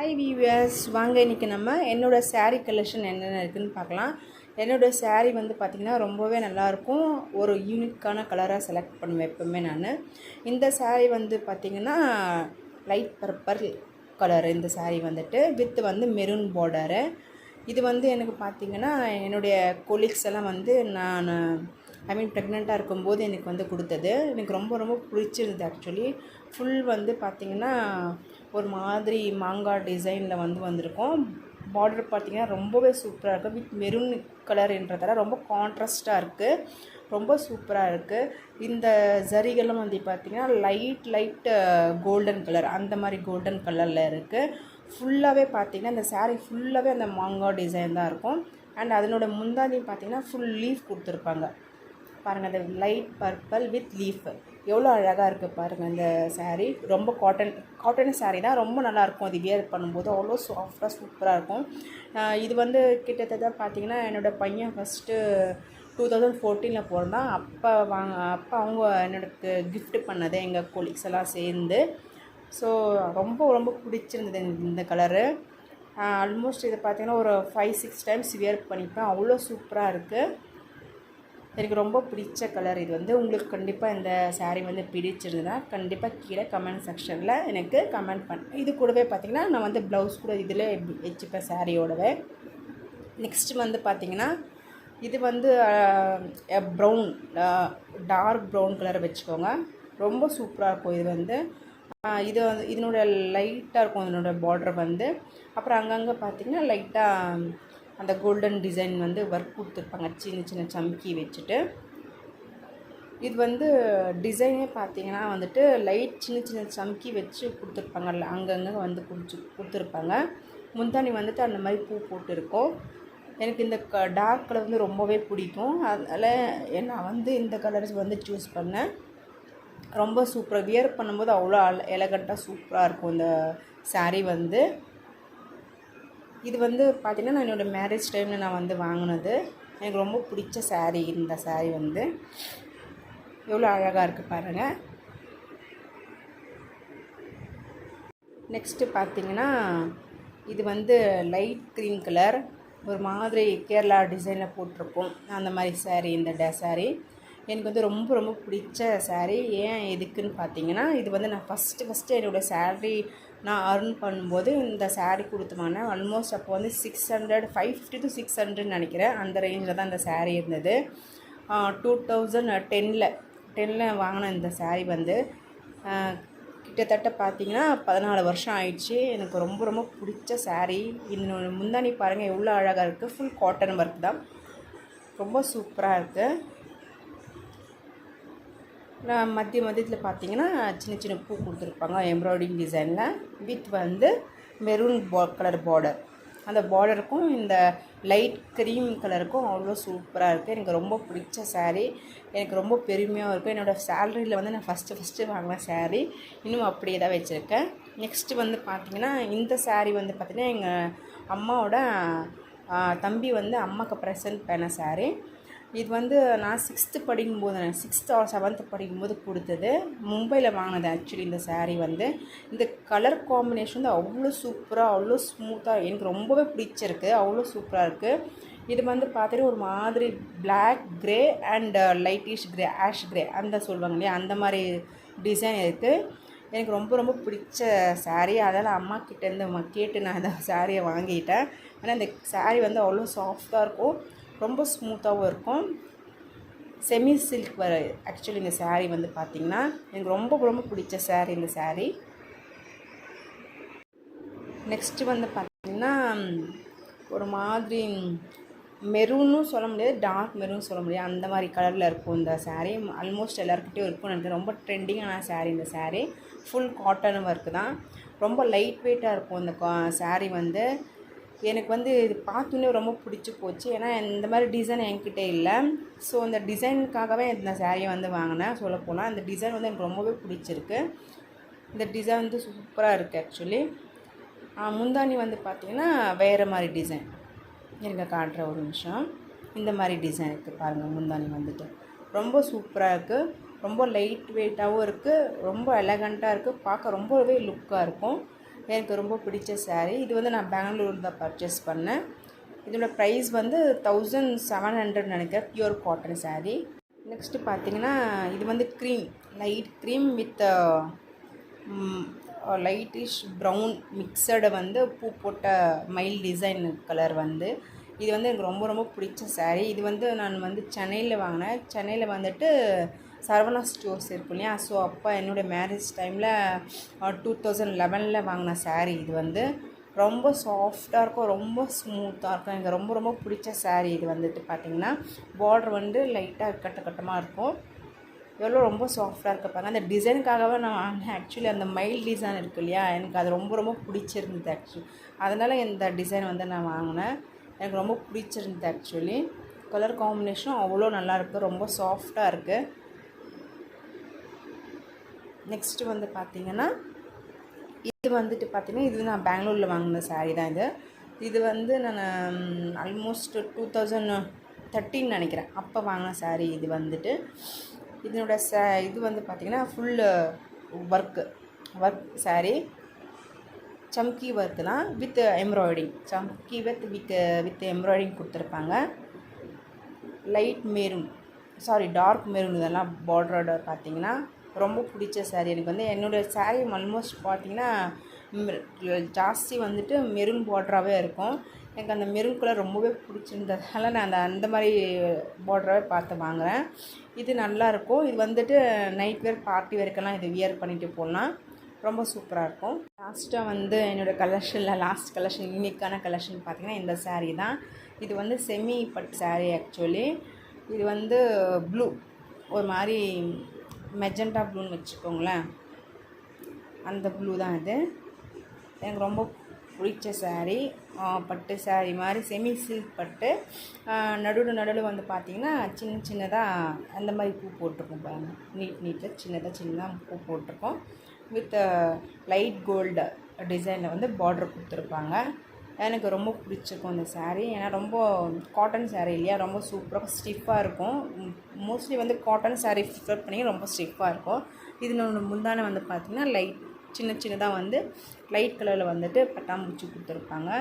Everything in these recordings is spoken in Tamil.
ஹாய் வியூவர்ஸ், வாங்க இன்றைக்கி நம்ம என்னோடய saree கலெக்ஷன் என்னென்ன இருக்குதுன்னு பார்க்கலாம். என்னோடய saree வந்து பார்த்திங்கன்னா ரொம்பவே நல்லாயிருக்கும். ஒரு யூனிக்கான கலராக செலக்ட் பண்ணுவேன் எப்போவுமே நான். இந்த saree வந்து பார்த்திங்கன்னா லைட் பர்பிள் கலர். இந்த saree வந்துட்டு வித் வந்து மெரூன் பார்டரு. இது வந்து எனக்கு பார்த்திங்கன்னா என்னுடைய கொலீக்ஸ் எல்லாம் வந்து நான் ப்ரெக்னெண்ட்டாக இருக்கும்போது எனக்கு வந்து கொடுத்தது. எனக்கு ரொம்ப ரொம்ப பிடிச்சிருந்தது. ஆக்சுவலி ஃபுல் வந்து பார்த்திங்கன்னா ஒரு மாதிரி மாங்காய் டிசைனில் வந்திருக்கும். பார்டர் பார்த்திங்கன்னா ரொம்பவே சூப்பராக இருக்குது. வித் மெரூன் கலர்ன்றதால ரொம்ப கான்ட்ராஸ்ட்டாக இருக்குது, ரொம்ப சூப்பராக இருக்குது. இந்த ஜரிகளும் வந்து பார்த்திங்கன்னா லைட் கோல்டன் கலர், அந்த மாதிரி கோல்டன் கலரில் இருக்குது. ஃபுல்லாகவே பார்த்திங்கன்னா இந்த saree ஃபுல்லாகவே அந்த மாங்காய் டிசைன் தான் இருக்கும். அண்ட் அதனோட முந்தானி பார்த்திங்கன்னா ஃபுல் லீஃப் கொடுத்துருப்பாங்க. பாருங்கள், அந்த லைட் பர்பிள் வித் லீஃப் எவ்வளோ அழகாக இருக்குது பாருங்கள். இந்த saree ரொம்ப காட்டன் saree தான், ரொம்ப நல்லாயிருக்கும். அது வியர் பண்ணும்போது அவ்வளோ சாஃப்டாக சூப்பராக இருக்கும். இது வந்து கிட்டத்தட்ட பார்த்திங்கன்னா என்னோடய பையன் ஃபஸ்ட்டு 2014 பிறந்தான். அப்போ அவங்க எனக்கு கிஃப்ட் பண்ணது எங்கள் கொலீக்ஸ் எல்லாம் சேர்ந்து. ஸோ ரொம்ப ரொம்ப பிடிச்சிருந்தது இந்த கலரு. ஆல்மோஸ்ட் இதை பார்த்திங்கன்னா ஒரு 5-6 டைம்ஸ் வியர் பண்ணிப்பேன். அவ்வளோ சூப்பராக இருக்குது. எனக்கு ரொம்ப பிடிச்ச கலர் இது வந்து. உங்களுக்கு கண்டிப்பாக இந்த saree வந்து பிடிச்சிருந்ததுன்னா கண்டிப்பாக கீழே கமெண்ட் செக்ஷனில் எனக்கு கமெண்ட் பண்ண. இது கூடவே பார்த்திங்கன்னா நான் வந்து ப்ளவுஸ் கூட இதில் வச்சுப்பேன் சாரியோடவே. நெக்ஸ்ட்டு வந்து பார்த்திங்கன்னா இது வந்து ப்ரௌன், டார்க் ப்ரௌன் கலரை வச்சுக்கோங்க. ரொம்ப சூப்பராக இருக்கும். இது வந்து இதனோட லைட்டாக இருக்கும் இதனோட பார்டர் வந்து. அப்புறம் அங்கங்கே பார்த்திங்கன்னா லைட்டாக அந்த கோல்டன் டிசைன் வந்து ஒர்க் கொடுத்துருப்பாங்க, சின்ன சின்ன சம்கி வச்சுட்டு. இது வந்து டிசைனே பார்த்திங்கன்னா வந்துட்டு லைட் சின்ன சின்ன சம்கி வச்சு கொடுத்துருப்பாங்கல்ல, அங்கங்கே வந்து கொடுத்துருப்பாங்க. முந்தானி வந்துட்டு அந்த மாதிரி பூ போட்டுருக்கோம். எனக்கு இந்த டார்க் கலர் வந்து ரொம்பவே பிடிக்கும். அதனால் நான் வந்து இந்த கலர்ஸ் வந்து சூஸ் பண்ணேன். ரொம்ப சூப்பராக வியர் பண்ணும்போது அவ்வளோ எலகண்ட்டாக சூப்பராக இருக்கும் இந்த saree வந்து. இது வந்து பார்த்திங்கன்னா நான் என்னோடய மேரேஜ் டைமில் நான் வந்து வாங்கினது. எனக்கு ரொம்ப பிடிச்ச saree இந்த saree வந்து. எவ்வளோ அழகாக இருக்குது பாருங்கள். நெக்ஸ்ட்டு பார்த்திங்கன்னா இது வந்து லைட் க்ரீன் கலர், ஒரு மாதிரி கேரளா டிசைனில் போட்டிருக்கும் அந்த மாதிரி saree. இந்த saree எனக்கு வந்து ரொம்ப ரொம்ப பிடிச்ச saree. ஏன் எதுக்குன்னு பார்த்தீங்கன்னா இது வந்து நான் ஃபஸ்ட்டு என்னோடய salary நான் earn பண்ணும்போது இந்த saree கொடுத்துமானே. ஆல்மோஸ்ட் அப்போ வந்து 550 to 600 நினைக்கிறேன், அந்த ரேஞ்சில் தான் இந்த saree இருந்தது. 2010 வாங்கின இந்த saree வந்து கிட்டத்தட்ட பார்த்திங்கன்னா 14 வருஷம் ஆயிடுச்சு. எனக்கு ரொம்ப ரொம்ப பிடிச்ச saree. இன்னொன்று முந்தானி பாருங்கள் எவ்வளோ அழகாக இருக்குது. ஃபுல் காட்டன் ஒர்க் தான், ரொம்ப சூப்பராக இருக்குது. மத்தியத்தில் பார்த்திங்கன்னா சின்ன சின்ன பூ கொடுத்துருப்பாங்க எம்ப்ராய்டிங் டிசைனில் வித் வந்து மெரூன் கலர் பார்டர். அந்த பார்டருக்கும் இந்த லைட் க்ரீம் கலருக்கும் அவ்வளோ சூப்பராக இருக்குது. எனக்கு ரொம்ப பிடிச்ச saree. எனக்கு ரொம்ப பெருமையாக இருக்கும். என்னோடய சேலரியில் வந்து நான் ஃபஸ்ட்டு வாங்கின saree இன்னும் அப்படியே தான் வச்சுருக்கேன். நெக்ஸ்ட்டு வந்து பார்த்திங்கன்னா இந்த saree வந்து பார்த்திங்கன்னா எங்கள் அம்மாவோட தம்பி வந்து அம்மாவுக்கு ப்ரெசன்ட் பண்ண saree. இது வந்து நான் 6th படிக்கும்போது, 6th or 7th படிக்கும்போது கொடுத்தது. மும்பையில் வாங்கினது ஆக்சுவலி இந்த saree வந்து. இந்த கலர் காம்பினேஷன் வந்து அவ்வளோ சூப்பராக, அவ்வளோ ஸ்மூத்தாக, எனக்கு ரொம்பவே பிடிச்சிருக்கு. அவ்வளோ சூப்பராக இருக்குது. இது வந்து பார்த்துட்டு ஒரு மாதிரி black grey and lightish grey, ash grey அந்த சொல்லுவாங்க இல்லையா, அந்த மாதிரி டிசைன் இருக்குது. எனக்கு ரொம்ப ரொம்ப பிடிச்ச saree. அதனால் அம்மா கிட்டேருந்து கேட்டு நான் இந்த சாரியை வாங்கிட்டேன். ஆனால் இந்த saree வந்து அவ்வளோ சாஃப்டாக இருக்கும், ரொம்ப ஸ்மூத்தாகவும் இருக்கும். செமி சில்க் வர ஆக்சுவலி இந்த saree வந்து பார்த்திங்கன்னா எனக்கு ரொம்ப ரொம்ப பிடிச்ச saree இந்த saree. நெக்ஸ்ட்டு வந்து பார்த்திங்கன்னா ஒரு மாதிரி மெரூனும் சொல்ல முடியாது, டார்க் மெரூன் சொல்ல முடியாது, அந்த மாதிரி கலரில் இருக்கும் இந்த saree. ஆல்மோஸ்ட் எல்லாருக்கிட்டையும் இருக்கும்னு எனக்கு ரொம்ப ட்ரெண்டிங்கான saree இந்த saree. ஃபுல் காட்டன் ஒர்க்கு தான், ரொம்ப லைட் வெயிட்டாக இருக்கும் இந்த saree வந்து. எனக்கு வந்து இது பார்த்தோன்னே ரொம்ப பிடிச்சி போச்சு. ஏன்னா இந்த மாதிரி டிசைன் என்கிட்ட இல்லை. ஸோ இந்த டிசைனுக்காகவே இந்த சாரியை வந்து வாங்கினேன். சொல்லப்போனால் இந்த டிசைன் வந்து எனக்கு ரொம்பவே பிடிச்சிருக்கு. இந்த டிசைன் வந்து சூப்பராக இருக்குது ஆக்சுவலி. முந்தானி வந்து பார்த்திங்கன்னா வேறு மாதிரி டிசைன். எனக்கு காட்டுற ஒரு நிமிஷம். இந்த மாதிரி டிசைன் இருக்குது பாருங்கள். முந்தானி வந்துட்டு ரொம்ப சூப்பராக இருக்குது, ரொம்ப லைட் வெயிட்டாகவும் இருக்குது, ரொம்ப எலகண்ட்டாக இருக்குது, பார்க்க ரொம்பவே லுக்காக இருக்கும். எனக்கு ரொம்ப பிடிச்ச saree. இது வந்து நான் பெங்களூர் தான் பர்ச்சேஸ் பண்ணேன். இதோட ப்ரைஸ் வந்து 1700 நினைக்கிறேன். Pure cotton saree. நெக்ஸ்ட்டு பார்த்தீங்கன்னா இது வந்து light cream with lightish brown mixed வந்து பூ போட்ட மயில் டிசைன் கலர் வந்து இது வந்து எனக்கு ரொம்ப ரொம்ப பிடிச்ச saree. இது வந்து நான் வந்து சென்னையில் வாங்கினேன். சென்னையில் வந்துட்டு சரவணா ஸ்டோர்ஸ் இருக்கும் இல்லையா, ஸோ அப்போ என்னுடைய மேரேஜ் டைமில் 2011 வாங்கின saree. இது வந்து ரொம்ப சாஃப்டாக இருக்கும், ரொம்ப ஸ்மூத்தாக இருக்கும். எனக்கு ரொம்ப ரொம்ப பிடிச்ச saree. இது வந்துட்டு பார்த்திங்கன்னா பார்டர் வந்து லைட்டாக கட்டமாக இருக்கும். எவ்வளோ ரொம்ப சாஃப்டாக இருக்கப்பாங்க. அந்த டிசைனுக்காகவே நான் வாங்கினேன். ஆக்சுவலி அந்த மயில் டிசைன் இருக்குது இல்லையா, எனக்கு அது ரொம்ப ரொம்ப பிடிச்சிருந்தது ஆக்சுவலி. அதனால் இந்த டிசைன் வந்து நான் வாங்கினேன். எனக்கு ரொம்ப பிடிச்சிருந்தது ஆக்சுவலி. கலர் காம்பினேஷனும் அவ்வளோ நல்லாயிருக்கு, ரொம்ப சாஃப்டாக இருக்குது. நெக்ஸ்ட்டு வந்து பார்த்திங்கன்னா இது வந்துட்டு பார்த்திங்கன்னா இது நான் பெங்களூரில் வாங்கின saree தான் இது. இது வந்து நான் ஆல்மோஸ்ட் 2013 நினைக்கிறேன் அப்போ வாங்கின saree. இது வந்துட்டு இதனோட இது வந்து பார்த்திங்கன்னா ஃபுல் ஒர்க் saree. சம்கி ஒர்க் தான் வித் எம்ப்ராய்டிங். சம்கி வித் எம்ப்ராய்டிங் கொடுத்துருப்பாங்க. டார்க் மெரூன் இதெல்லாம் பார்டரோட பார்த்திங்கன்னா ரொம்ப பிடிச்ச saree. எனக்கு வந்து என்னோடய saree ஆல்மோஸ்ட் பார்த்திங்கன்னா ஜாஸ்தி வந்துட்டு மெரூன் பார்டராகவே இருக்கும். எனக்கு அந்த மெரூன் கலர் ரொம்பவே பிடிச்சிருந்ததால நான் அந்த மாதிரி பார்டராகவே பார்த்து வாங்குகிறேன். இது நல்லாயிருக்கும். இது வந்துட்டு நைட் வேர் பார்ட்டி வேர்க்கெல்லாம் இது வியர் பண்ணிவிட்டு போடலாம், ரொம்ப சூப்பராக இருக்கும். லாஸ்ட்டாக வந்து என்னோடய லாஸ்ட் கலெக்ஷன் யூனிக்கான கலெக்ஷன் பார்த்திங்கன்னா இந்த saree தான். இது வந்து செமி பட் saree ஆக்சுவலி. இது வந்து ப்ளூ, ஒரு மாதிரி மெஜெண்டா ப்ளூன்னு வச்சுக்கோங்களேன், அந்த ப்ளூ தான் இது. எனக்கு ரொம்ப பிடிச்ச saree. பட்டு saree மாதிரி செமி சில்க் பட்டு. நடுவில் வந்து பார்த்திங்கன்னா சின்னதாக அந்த மாதிரி பூ போட்டிருக்கோம் பாருங்கள். நீட்டில் சின்னதாக பூ போட்டிருக்கோம். வித் லைட் கோல்டு டிசைனில் வந்து பார்டர் கொடுத்துருப்பாங்க. எனக்கு ரொம்ப பிடிச்சிருக்கும் இந்த saree. ஏன்னா ரொம்ப காட்டன் saree இல்லையா, ரொம்ப சூப்பராக ஸ்டிஃபாக இருக்கும். மோஸ்ட்லி வந்து காட்டன் saree ப்ரிஃபர் பண்ணி ரொம்ப ஸ்டிஃபாக இருக்கும். இதில் முந்தானை வந்து பார்த்திங்கன்னா சின்னதாக வந்து லைட் கலரில் வந்துட்டு பட்டாம்பூச்சி கொடுத்துருப்பாங்க.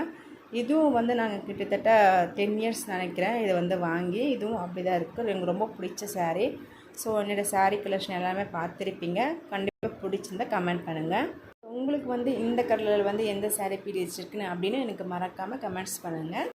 இதுவும் வந்து நாங்கள் கிட்டத்தட்ட 10 இயர்ஸ் நினைக்கிறேன் இதை வந்து வாங்கி. இதுவும் அப்படி தான் இருக்குது. எனக்கு ரொம்ப பிடிச்ச saree. ஸோ என்னோடய saree கலெக்ஷன் எல்லாமே பார்த்துருப்பீங்க. கண்டிப்பாக பிடிச்சிருந்தா கமெண்ட் பண்ணுங்கள். உங்களுக்கு வந்து இந்த கலரில் வந்து எந்த saree பிடிச்சிருக்குன்னு அப்படின்னு எனக்கு மறக்காமல் கமெண்ட்ஸ் பண்ணுங்கள்.